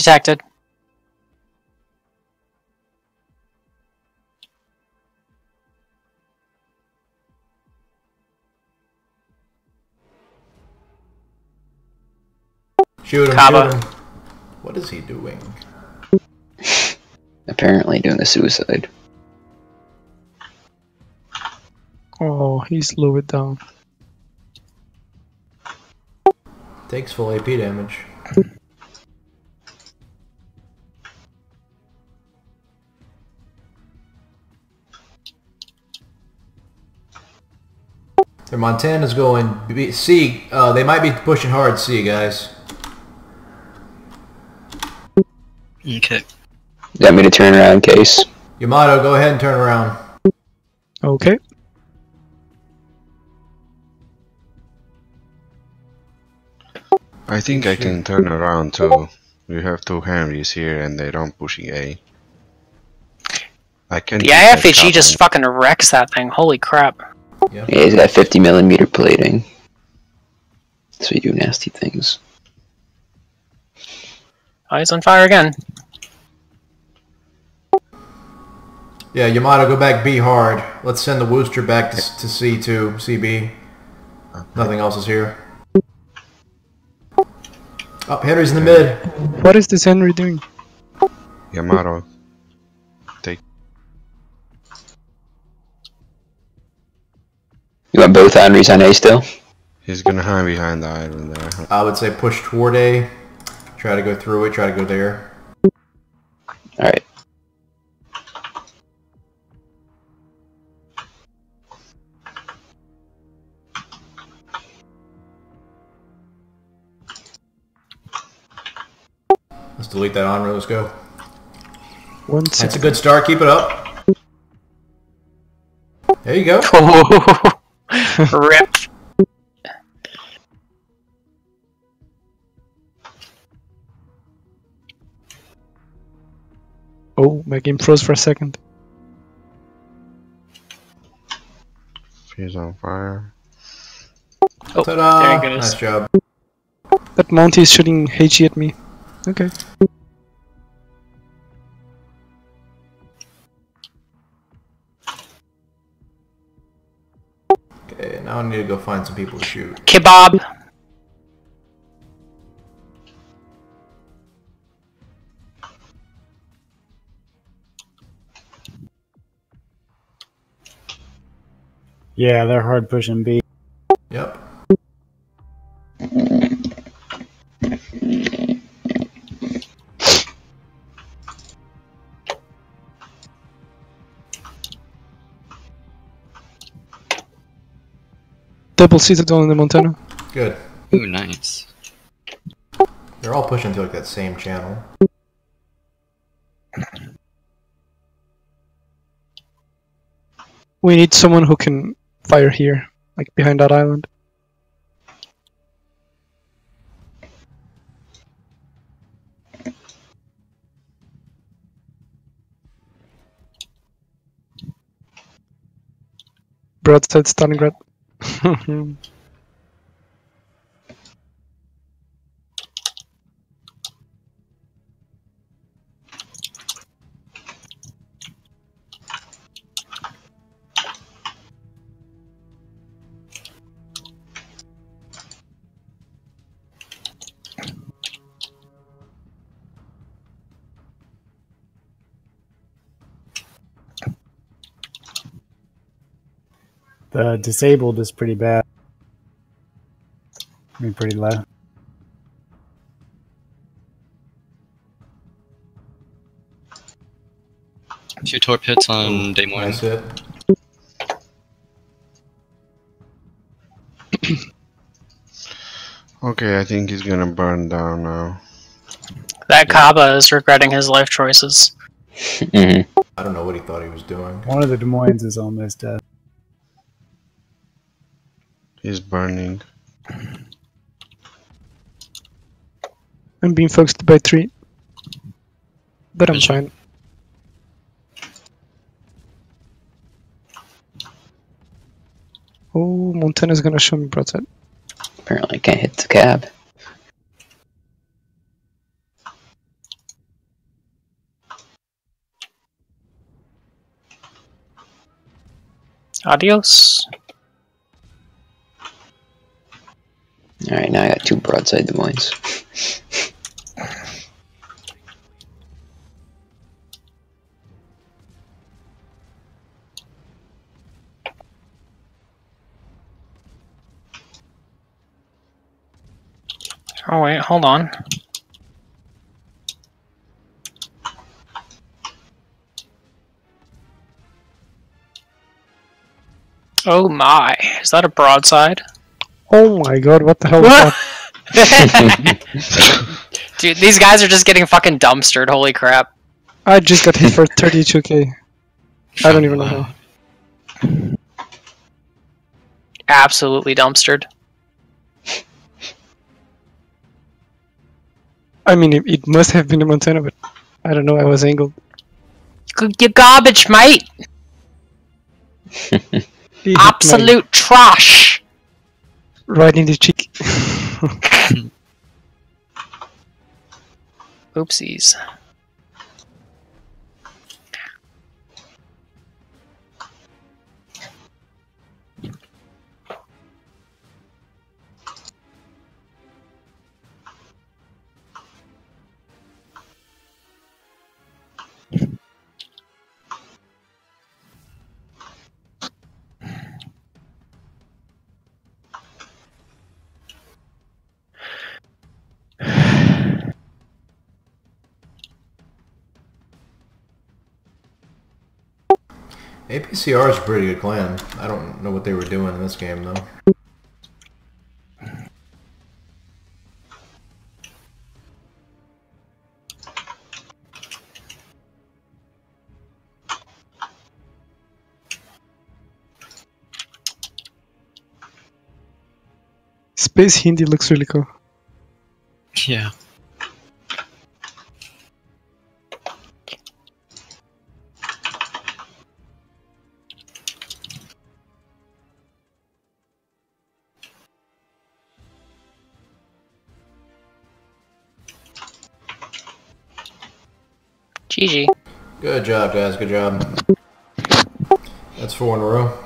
detected. Shoot him, Kaba. shoot him. What is he doing? Apparently doing a suicide. Oh, he slowed it down. Takes full AP damage. Their Montana's going C. They might be pushing hard C, guys. Okay. You want me to turn around, Case? Yamato, go ahead and turn around. Okay. I think I can turn around too. We have two Henrys here and they don't pushing A. I can. The IFHE just fucking wrecks that thing. Holy crap. Yep. Yeah, he's got 50mm plating. So you do nasty things. Oh, he's on fire again. Yeah, Yamato, go back B hard. Let's send the Wooster back to C2, CB. Nothing else is here. Oh, Henry's in the mid. What is this Henry doing? Yamato. Take. You want both Henrys on A still? He's gonna hide behind the island there. I would say push toward A. Try to go through it, try to go there. Alright. Let's delete that on. Let's go. That's a 160. good start. Keep it up. There you go. Rip. Oh, my game froze for a second. He's on fire. Oh, Ta-da! there he goes. Nice job. That Monty is shooting HE at me. Okay. Okay, now I need to go find some people to shoot. Kebab. Yeah, they're hard pushing B. Yep. Double seated on the Montana. Good. Ooh, nice. They're all pushing to like that same channel. We need someone who can fire here, like behind that island. Broadside Stalingrad. The disabled is pretty bad. I mean, pretty low. Two torp hits on day one. Nice hit. Okay, I think he's gonna burn down now. That Kaba is regretting his life choices. Mm-hmm. I don't know what he thought he was doing. One of the Des Moines is almost dead. He's burning. I'm being focused by 3. But I'm fine. Oh, Montana's gonna show me broadside. Apparently I can't hit the cab. Adios. Alright, now I got 2 broadside Des Moines. Oh wait, hold on. Oh my, is that a broadside? Oh my god, what the hell was that? Dude, these guys are just getting fucking dumpstered, holy crap. I just got hit for 32k. I don't even know how. Absolutely dumpstered. I mean, it must have been a Montana, but I don't know, I was angled. You garbage, mate! He hit my Absolute trash! right in the cheek. Oopsies. APCR is a pretty good clan. I don't know what they were doing in this game, though. Space Hindi looks really cool. Yeah. GG. Good job, guys. Good job. That's 4 in a row.